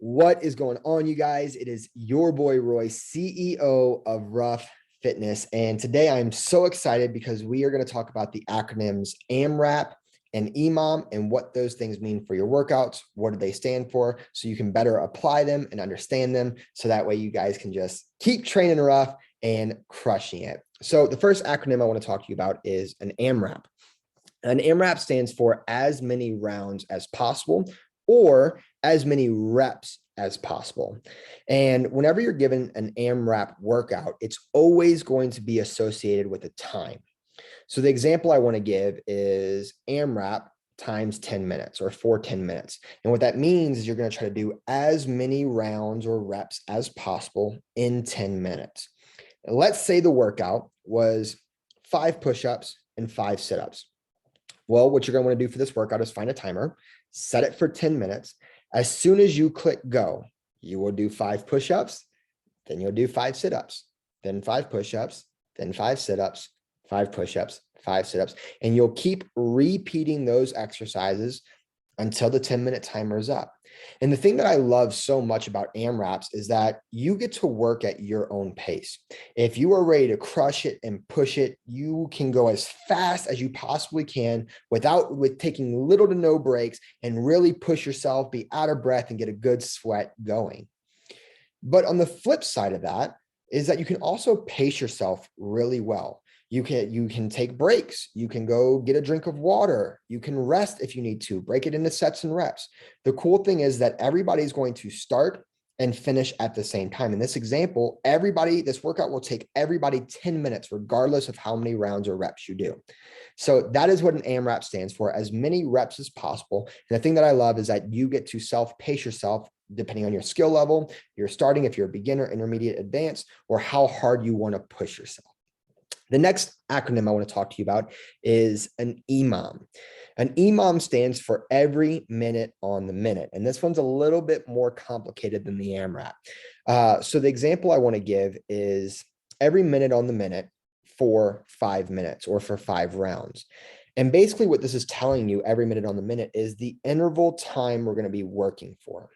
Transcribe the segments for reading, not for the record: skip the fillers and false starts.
What is going on, you guys? It is your boy Roy, CEO of Rough Fitness. And today I'm so excited because we are going to talk about the acronyms AMRAP and EMOM and what those things mean for your workouts. What do they stand for? So you can better apply them and understand them. So that way you guys can just keep training rough and crushing it. So the first acronym I want to talk to you about is an AMRAP. An AMRAP stands for as many rounds as possible, or as many reps as possible. And whenever you're given an AMRAP workout, it's always going to be associated with a time. So the example I want to give is AMRAP times 10 minutes or for 10 minutes. And what that means is you're going to try to do as many rounds or reps as possible in 10 minutes. And let's say the workout was 5 push-ups and 5 sit-ups. Well, what you're going to want to do for this workout is find a timer, set it for 10 minutes. As soon as you click go, you will do 5 push-ups, then you'll do 5 sit-ups, then 5 push-ups, then 5 sit-ups, 5 push-ups, 5 sit-ups, and you'll keep repeating those exercises until the 10-minute timer is up. And the thing that I love so much about AMRAPs is that you get to work at your own pace. If you are ready to crush it and push it, you can go as fast as you possibly can with taking little to no breaks and really push yourself, be out of breath and get a good sweat going. But on the flip side of that is that you can also pace yourself really well. You can take breaks. You can go get a drink of water. You can rest if you need to, break it into sets and reps. The cool thing is that everybody's going to start and finish at the same time. In this example, this workout will take everybody 10 minutes, regardless of how many rounds or reps you do. So that is what an AMRAP stands for, as many reps as possible. And the thing that I love is that you get to self-pace yourself depending on your skill level. You're starting if you're a beginner, intermediate, advanced, or how hard you want to push yourself. The next acronym I want to talk to you about is an EMOM. An EMOM stands for every minute on the minute. And this one's a little bit more complicated than the AMRAP. So the example I want to give is every minute on the minute for 5 minutes or for 5 rounds. And basically what this is telling you every minute on the minute is the interval time we're going to be working for.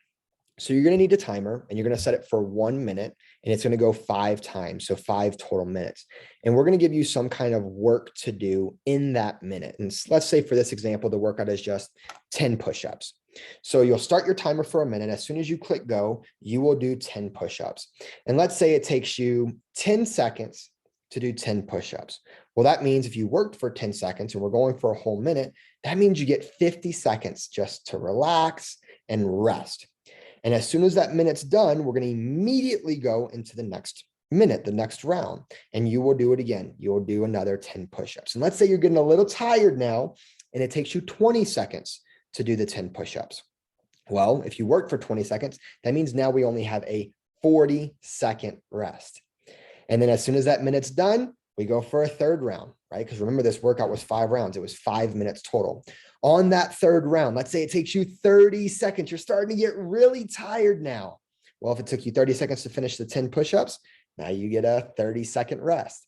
So you're going to need a timer and you're going to set it for 1 minute and it's going to go 5 times. So 5 total minutes. And we're going to give you some kind of work to do in that minute. And let's say for this example, the workout is just 10 push-ups. So you'll start your timer for a minute. As soon as you click go, you will do 10 push-ups. And let's say it takes you 10 seconds to do 10 push-ups. Well, that means if you worked for 10 seconds and we're going for a whole minute, that means you get 50 seconds just to relax and rest. And as soon as that minute's done, we're going to immediately go into the next minute, the next round, and you will do it again. You'll do another 10 push-ups. And let's say you're getting a little tired now, and it takes you 20 seconds to do the 10 push-ups. Well, if you work for 20 seconds, that means now we only have a 40-second rest. And then as soon as that minute's done, we go for a third round, right? Because remember, this workout was 5 rounds. It was 5 minutes total. On that third round, let's say it takes you 30 seconds. You're starting to get really tired now. Well, if it took you 30 seconds to finish the 10 push-ups, now you get a 30-second rest.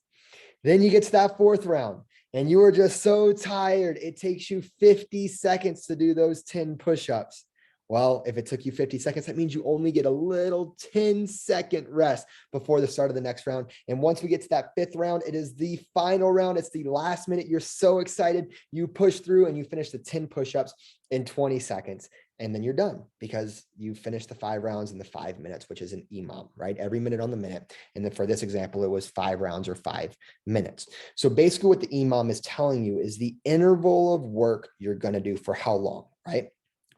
Then you get to that 4th round and you are just so tired. It takes you 50 seconds to do those 10 push-ups. Well, if it took you 50 seconds, that means you only get a little 10-second rest before the start of the next round. And once we get to that 5th round, it is the final round. It's the last minute. You're so excited. You push through and you finish the 10 push-ups in 20 seconds. And then you're done because you finished the 5 rounds in the 5 minutes, which is an EMOM, right? Every minute on the minute. And then for this example, it was 5 rounds or 5 minutes. So basically what the EMOM is telling you is the interval of work you're going to do for how long, right?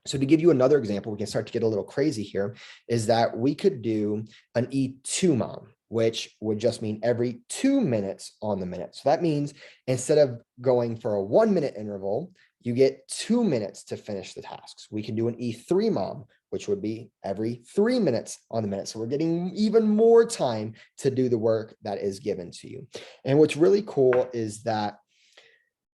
So to give you another example, we can start to get a little crazy here, is that we could do an E2MOM, which would just mean every 2 minutes on the minute. So that means instead of going for a 1-minute interval, you get 2 minutes to finish the tasks. We can do an E3MOM, which would be every 3 minutes on the minute. So we're getting even more time to do the work that is given to you. And what's really cool is that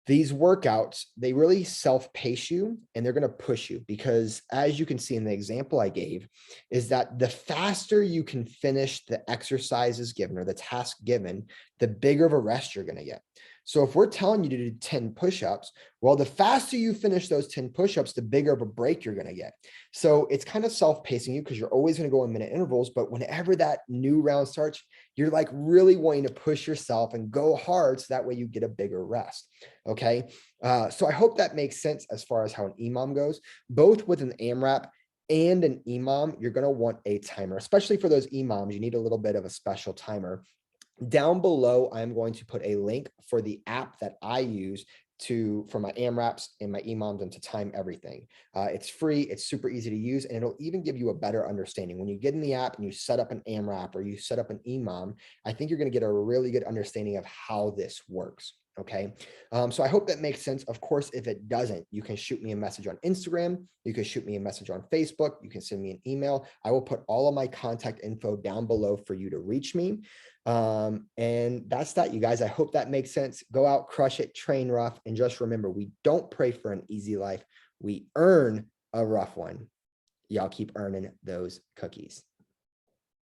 these workouts, they really self-pace you and they're going to push you because, as you can see in the example I gave, is that the faster you can finish the exercises given or the task given, the bigger of a rest you're going to get. So if we're telling you to do 10 push-ups, well, the faster you finish those 10 push-ups, the bigger of a break you're going to get. So it's kind of self-pacing you because you're always going to go in minute intervals. But whenever that new round starts, you're like really wanting to push yourself and go hard. So that way you get a bigger rest. Okay. So I hope that makes sense as far as how an EMOM goes. Both with an AMRAP and an EMOM, you're going to want a timer, especially for those EMOMs. You need a little bit of a special timer. Down below, I'm going to put a link for the app that I use for my AMRAPs and my EMOMs and to time everything. It's free, it's super easy to use, and it'll even give you a better understanding. When you get in the app and you set up an AMRAP or you set up an EMOM, I think you're going to get a really good understanding of how this works. Okay. So I hope that makes sense. Of course, if it doesn't, you can shoot me a message on Instagram. You can shoot me a message on Facebook. You can send me an email. I will put all of my contact info down below for you to reach me. And that's that, you guys. I hope that makes sense. Go out, crush it, train rough. And just remember, we don't pray for an easy life. We earn a rough one. Y'all keep earning those cookies.